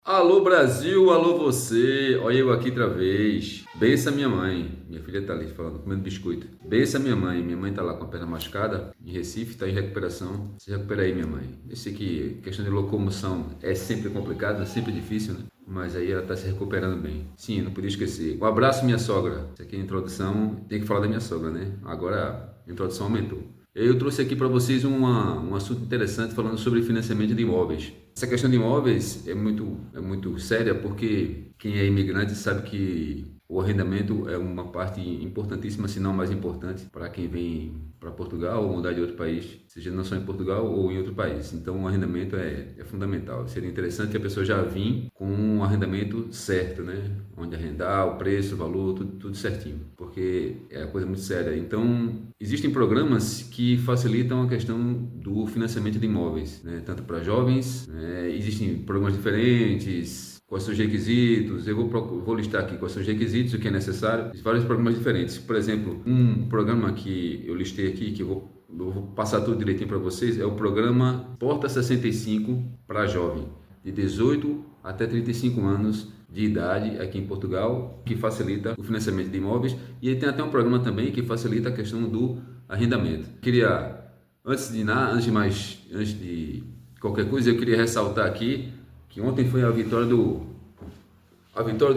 Alô Brasil, alô você, olha eu aqui outra vez. Bença minha mãe, minha filha tá ali falando, comendo biscoito. Bença minha mãe tá lá com a perna machucada, em Recife, tá em recuperação. Se recupera aí, minha mãe. Eu sei que questão de locomoção é sempre complicado, é sempre difícil, né? Mas aí ela tá se recuperando bem. Sim, não podia esquecer. Um abraço, minha sogra. Isso aqui é a introdução, tem que falar da minha sogra, né? Agora a introdução aumentou. Eu trouxe aqui para vocês um assunto interessante falando sobre financiamento de imóveis. Essa questão de imóveis é muito séria porque quem é imigrante sabe que o arrendamento é uma parte importantíssima, se não mais importante, para quem vem para Portugal ou mudar de outro país, seja não só em Portugal ou em outro país. Então, o arrendamento é fundamental. Seria interessante que a pessoa já vinha com um arrendamento certo, né? Onde arrendar, o preço, o valor, tudo certinho, porque é uma coisa muito séria. Então, existem programas que facilitam a questão do financiamento de imóveis, né? Tanto para jovens, né? Existem programas diferentes. Quais são os requisitos? Eu vou listar aqui quais são os requisitos, o que é necessário. Existem vários programas diferentes. Por exemplo, um programa que eu listei aqui, que eu vou passar tudo direitinho para vocês, é o programa Porta 65 para jovem, de 18 até 35 anos de idade aqui em Portugal, que facilita o financiamento de imóveis. E ele tem até um programa também que facilita a questão do arrendamento. Queria, antes de qualquer coisa, eu queria ressaltar aqui que ontem foi a vitória do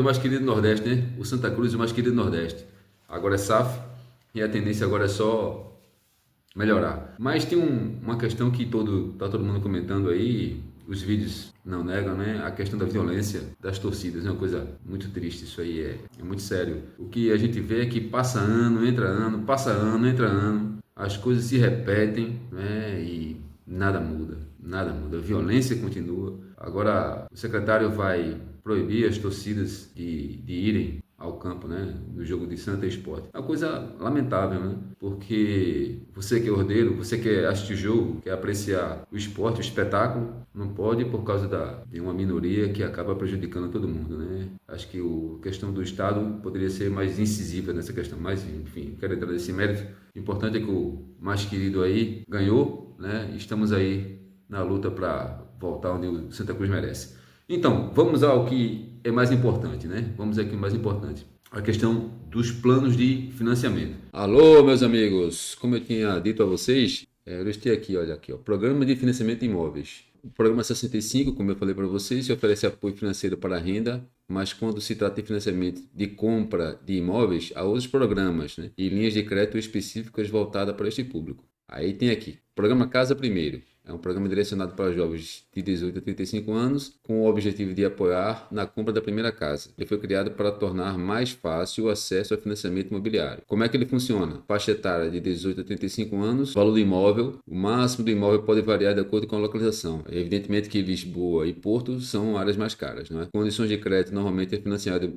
mais querido Nordeste, né? O Santa Cruz, o mais querido Nordeste. Agora é SAF e a tendência agora é só melhorar. Mas tem uma questão que tá todo mundo comentando aí, os vídeos não negam, né? A questão da violência das torcidas é uma coisa muito triste, isso aí é muito sério. O que a gente vê é que passa ano, entra ano, passa ano, entra ano, as coisas se repetem, né? E nada muda, nada muda. A violência continua. Agora, o secretário vai proibir as torcidas de irem ao campo, né, no jogo de Santa Esporte. É uma coisa lamentável, né? Porque você que é ordeiro, você quer assistir o jogo, quer apreciar o esporte, o espetáculo, não pode por causa de uma minoria que acaba prejudicando todo mundo, né? Acho que a questão do Estado poderia ser mais incisiva nessa questão, mas enfim, quero entrar nesse mérito. O importante é que o mais querido aí ganhou, né? Estamos aí na luta para voltar onde o Santa Cruz merece. Então, vamos ao que é mais importante, né? Vamos aqui ao mais importante. A questão dos planos de financiamento. Alô, meus amigos! Como eu tinha dito a vocês, eu listei aqui, olha aqui, ó, Programa de Financiamento de Imóveis. O Programa 65, como eu falei para vocês, se oferece apoio financeiro para a renda, mas quando se trata de financiamento de compra de imóveis, há outros programas, né, e linhas de crédito específicas voltadas para este público. Aí tem aqui, Programa Casa Primeiro. É um programa direcionado para jovens de 18 a 35 anos, com o objetivo de apoiar na compra da primeira casa. Ele foi criado para tornar mais fácil o acesso ao financiamento imobiliário. Como é que ele funciona? Faixa etária de 18 a 35 anos, valor do imóvel. O máximo do imóvel pode variar de acordo com a localização. É evidentemente que Lisboa e Porto são áreas mais caras, não é? Condições de crédito normalmente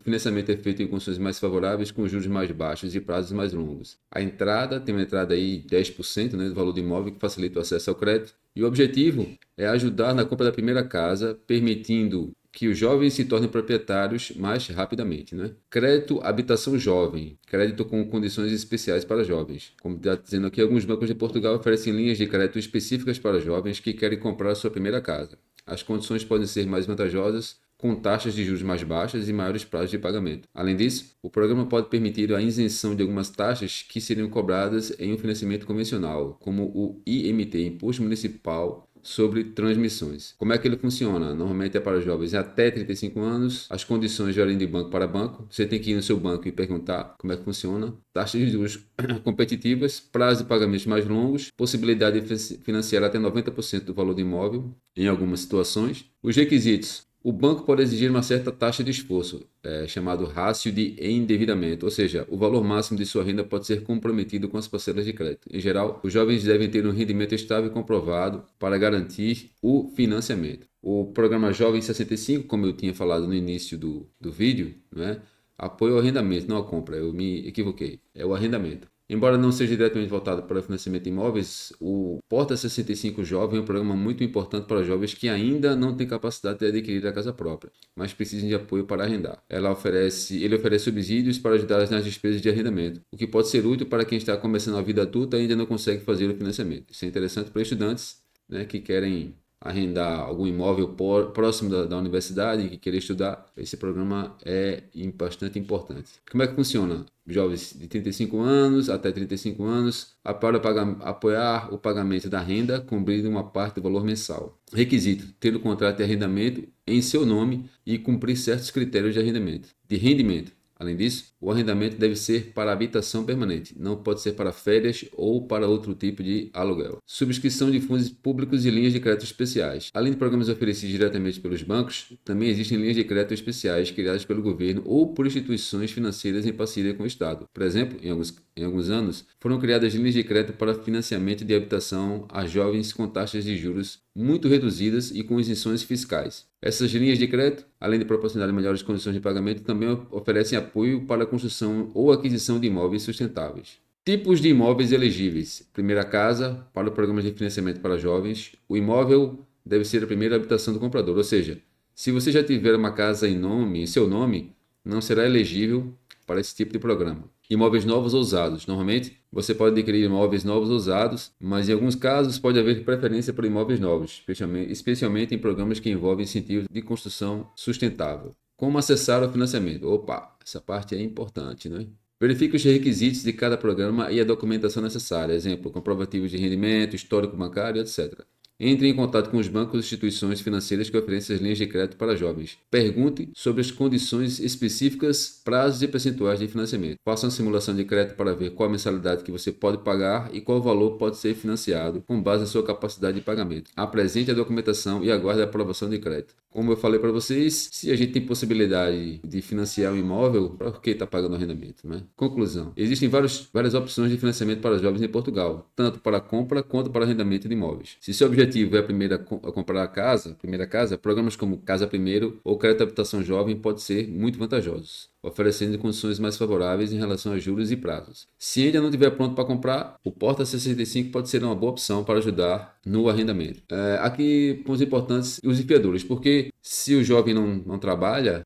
financiamento é feito em condições mais favoráveis, com juros mais baixos e prazos mais longos. Tem uma entrada aí 10%, né, do valor do imóvel, que facilita o acesso ao crédito. E o objetivo é ajudar na compra da primeira casa, permitindo que os jovens se tornem proprietários mais rapidamente, né? Crédito habitação jovem, crédito com condições especiais para jovens. Como está dizendo aqui, alguns bancos de Portugal oferecem linhas de crédito específicas para jovens que querem comprar a sua primeira casa. As condições podem ser mais vantajosas, com taxas de juros mais baixas e maiores prazos de pagamento. Além disso, o programa pode permitir a isenção de algumas taxas que seriam cobradas em um financiamento convencional, como o IMT, Imposto Municipal sobre Transmissões. Como é que ele funciona? Normalmente é para jovens até 35 anos, as condições variam de banco para banco, você tem que ir no seu banco e perguntar como é que funciona, taxas de juros competitivas, prazo de pagamentos mais longos, possibilidade de financiar até 90% do valor do imóvel em algumas situações. Os requisitos: o banco pode exigir uma certa taxa de esforço, chamado rácio de endividamento, ou seja, o valor máximo de sua renda pode ser comprometido com as parcelas de crédito. Em geral, os jovens devem ter um rendimento estável e comprovado para garantir o financiamento. O programa Jovem 65, como eu tinha falado no início do vídeo, né, apoia o arrendamento, não a compra, eu me equivoquei, é o arrendamento. Embora não seja diretamente voltado para o financiamento de imóveis, o Porta 65 Jovem é um programa muito importante para jovens que ainda não têm capacidade de adquirir a casa própria, mas precisam de apoio para arrendar. Ele oferece subsídios para ajudar nas despesas de arrendamento, o que pode ser útil para quem está começando a vida adulta e ainda não consegue fazer o financiamento. Isso é interessante para estudantes, né, que querem arrendar algum imóvel próximo da universidade que queira estudar, esse programa é bastante importante. Como é que funciona? Jovens de 35 anos até 35 anos, apoiar o pagamento da renda, cobrindo uma parte do valor mensal. Requisito: ter o contrato de arrendamento em seu nome e cumprir certos critérios de rendimento. Além disso, o arrendamento deve ser para habitação permanente, não pode ser para férias ou para outro tipo de aluguel. Subscrição de fundos públicos e linhas de crédito especiais. Além de programas oferecidos diretamente pelos bancos, também existem linhas de crédito especiais criadas pelo governo ou por instituições financeiras em parceria com o Estado. Por exemplo, em alguns anos, foram criadas linhas de crédito para financiamento de habitação a jovens com taxas de juros muito reduzidas e com isenções fiscais. Essas linhas de crédito, além de proporcionar melhores condições de pagamento, também oferecem apoio para a construção ou aquisição de imóveis sustentáveis. Tipos de imóveis elegíveis. Primeira casa, para o programa de financiamento para jovens. O imóvel deve ser a primeira habitação do comprador, ou seja, se você já tiver uma casa em seu nome, não será elegível para esse tipo de programa. Imóveis novos ou usados. Normalmente, você pode adquirir imóveis novos ou usados, mas em alguns casos pode haver preferência por imóveis novos, especialmente em programas que envolvem incentivos de construção sustentável. Como acessar o financiamento? Opa, essa parte é importante, né? Verifique os requisitos de cada programa e a documentação necessária, exemplo, comprovativos de rendimento, histórico bancário, etc. Entre em contato com os bancos e instituições financeiras que oferecem as linhas de crédito para jovens. Pergunte sobre as condições específicas, prazos e percentuais de financiamento. Faça uma simulação de crédito para ver qual a mensalidade que você pode pagar e qual valor pode ser financiado com base na sua capacidade de pagamento. Apresente a documentação e aguarde a aprovação de crédito. Como eu falei para vocês, se a gente tem possibilidade de financiar um imóvel, por que está pagando arrendamento, né? Conclusão. Existem várias opções de financiamento para jovens em Portugal, tanto para compra quanto para arrendamento de imóveis. Se seu objetivo é a comprar a primeira casa, programas como Casa Primeiro ou Crédito Habitação Jovem podem ser muito vantajosos, oferecendo condições mais favoráveis em relação a juros e prazos. Se ainda não estiver pronto para comprar, o Porta 65 pode ser uma boa opção para ajudar no arrendamento. Aqui, pontos importantes, os fiadores, porque se o jovem não trabalha,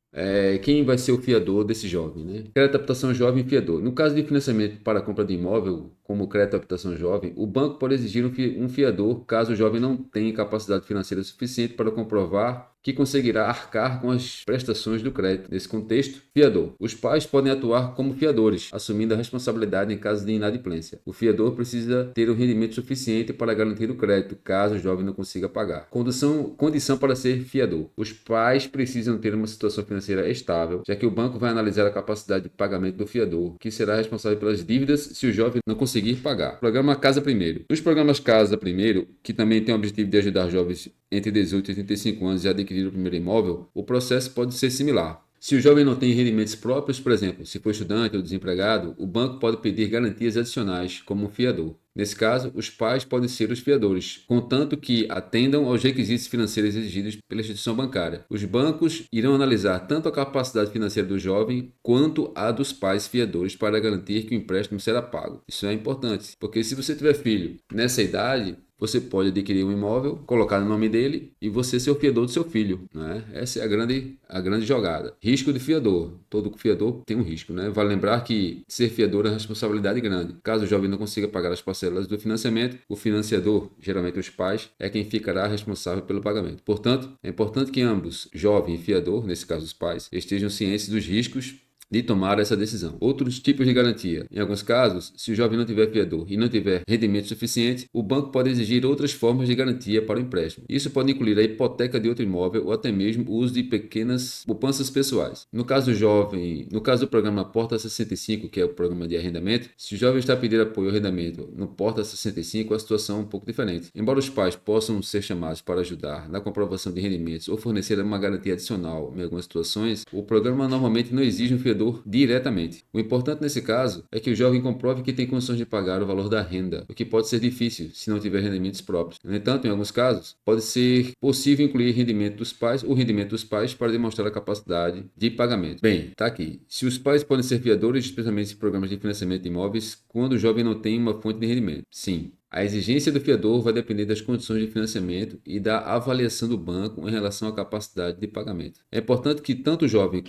quem vai ser o fiador desse jovem, né? Crédito Habitação Jovem e fiador. No caso de financiamento para a compra de imóvel, como o Crédito Habitação Jovem, o banco pode exigir um fiador caso o jovem não tenha capacidade financeira suficiente para comprovar que conseguirá arcar com as prestações do crédito. Nesse contexto, fiador. Os pais podem atuar como fiadores, assumindo a responsabilidade em caso de inadimplência. O fiador precisa ter um rendimento suficiente para garantir o crédito, caso o jovem não consiga pagar. Condição para ser fiador. Os pais precisam ter uma situação financeira estável, já que o banco vai analisar a capacidade de pagamento do fiador, que será responsável pelas dívidas se o jovem não conseguir pagar. Programa Casa Primeiro. Nos programas Casa Primeiro, que também tem o objetivo de ajudar jovens entre 18 e 35 anos a adquirir o primeiro imóvel, o processo pode ser similar. Se o jovem não tem rendimentos próprios, por exemplo, se for estudante ou desempregado, o banco pode pedir garantias adicionais, como um fiador. Nesse caso, os pais podem ser os fiadores, contanto que atendam aos requisitos financeiros exigidos pela instituição bancária. Os bancos irão analisar tanto a capacidade financeira do jovem quanto a dos pais fiadores para garantir que o empréstimo será pago. Isso é importante, porque se você tiver filho nessa idade, você pode adquirir um imóvel, colocar no nome dele e você ser o fiador do seu filho, né? Essa é a grande jogada. Risco de fiador. Todo fiador tem um risco, né? Vale lembrar que ser fiador é uma responsabilidade grande. Caso o jovem não consiga pagar as parcelas do financiamento, o financiador, geralmente os pais, é quem ficará responsável pelo pagamento. Portanto, é importante que ambos, jovem e fiador, nesse caso os pais, estejam cientes dos riscos de tomar essa decisão. Outros tipos de garantia. Em alguns casos, se o jovem não tiver fiador e não tiver rendimento suficiente, o banco pode exigir outras formas de garantia para o empréstimo. Isso pode incluir a hipoteca de outro imóvel ou até mesmo o uso de pequenas poupanças pessoais. No caso do programa Porta 65, que é o programa de arrendamento, se o jovem está a pedir apoio ao arrendamento no Porta 65, a situação é um pouco diferente. Embora os pais possam ser chamados para ajudar na comprovação de rendimentos ou fornecer uma garantia adicional em algumas situações, o programa normalmente não exige um fiador diretamente. O importante nesse caso é que o jovem comprove que tem condições de pagar o valor da renda, o que pode ser difícil se não tiver rendimentos próprios. No entanto, em alguns casos, pode ser possível incluir o rendimento dos pais para demonstrar a capacidade de pagamento. Bem, tá aqui. Se os pais podem ser fiadores, especialmente em programas de financiamento de imóveis, quando o jovem não tem uma fonte de rendimento. Sim. A exigência do fiador vai depender das condições de financiamento e da avaliação do banco em relação à capacidade de pagamento. É importante que tanto o jovem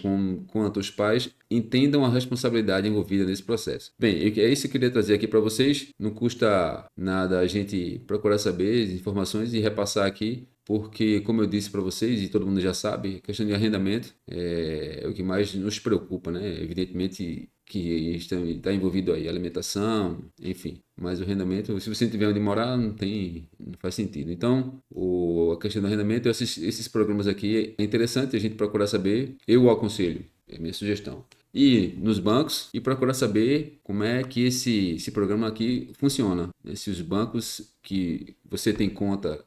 quanto os pais entendam a responsabilidade envolvida nesse processo. Bem, é isso que eu queria trazer aqui para vocês. Não custa nada a gente procurar saber as informações e repassar aqui, porque, como eu disse para vocês, e todo mundo já sabe, a questão de arrendamento é o que mais nos preocupa, né? Evidentemente que está envolvido aí alimentação, enfim. Mas o arrendamento, se você não tiver onde morar, não faz sentido. Então, a questão do arrendamento, esses programas aqui, é interessante a gente procurar saber. Eu o aconselho, é a minha sugestão. E nos bancos e procurar saber como é que esse programa aqui funciona. Se os bancos que você tem conta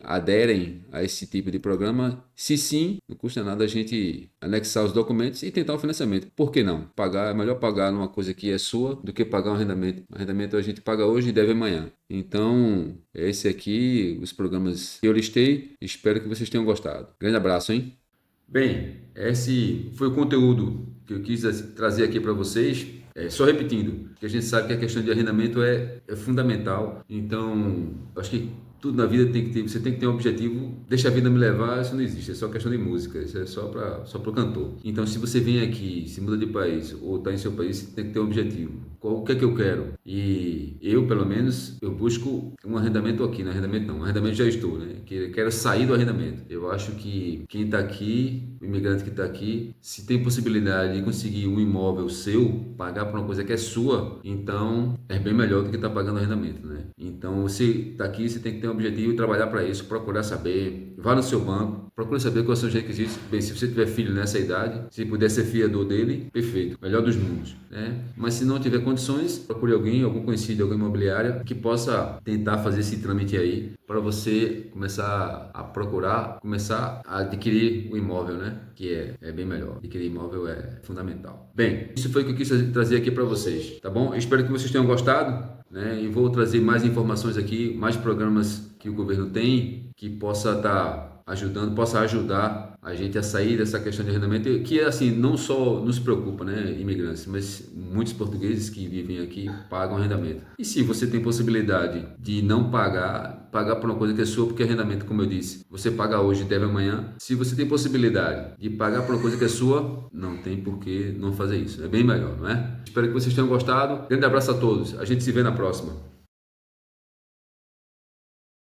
aderem a esse tipo de programa, se sim, não custa nada a gente anexar os documentos e tentar o financiamento. Por que não? É melhor pagar numa coisa que é sua do que pagar um arrendamento. O arrendamento a gente paga hoje e deve amanhã. Então, esse aqui, os programas que eu listei, espero que vocês tenham gostado. Grande abraço, hein? Bem, esse foi o conteúdo que eu quis trazer aqui para vocês. Só repetindo, que a gente sabe que a questão de arrendamento é fundamental. Então, acho que tudo na vida você tem que ter um objetivo. Deixa a vida me levar, isso não existe, é só questão de música, isso é só para o cantor. Então, se você vem aqui, se muda de país ou está em seu país, você tem que ter um objetivo. O que é que eu quero? E eu, pelo menos, eu busco um arrendamento aqui, não arrendamento não, arrendamento já estou, né? Quero sair do arrendamento. Eu acho que quem está aqui, o imigrante que está aqui, se tem possibilidade de conseguir um imóvel seu, pagar por uma coisa que é sua, então é bem melhor do que estar pagando arrendamento, né? Então, você está aqui, você tem que ter um objetivo e trabalhar para isso, procurar saber, vá no seu banco, procure saber quais são os requisitos. Bem, se você tiver filho nessa idade, se puder ser fiador dele, perfeito, melhor dos mundos, né? Mas se não tiver condições, procure algum conhecido, alguma imobiliária que possa tentar fazer esse trâmite aí para você começar a procurar, começar a adquirir o imóvel, né? Que é bem melhor. Adquirir imóvel é fundamental. Bem, isso foi o que eu quis trazer aqui para vocês, tá bom? Eu espero que vocês tenham gostado, né? E vou trazer mais informações aqui, mais programas que o governo tem que possa estar ajudar a gente a sair dessa questão de arrendamento, que assim, não só nos preocupa, né, imigrantes, mas muitos portugueses que vivem aqui pagam arrendamento. E se você tem possibilidade de não pagar por uma coisa que é sua, porque arrendamento, como eu disse, você paga hoje e deve amanhã. Se você tem possibilidade de pagar por uma coisa que é sua, não tem por que não fazer isso. É bem melhor, não é? Espero que vocês tenham gostado. Grande abraço a todos. A gente se vê na próxima.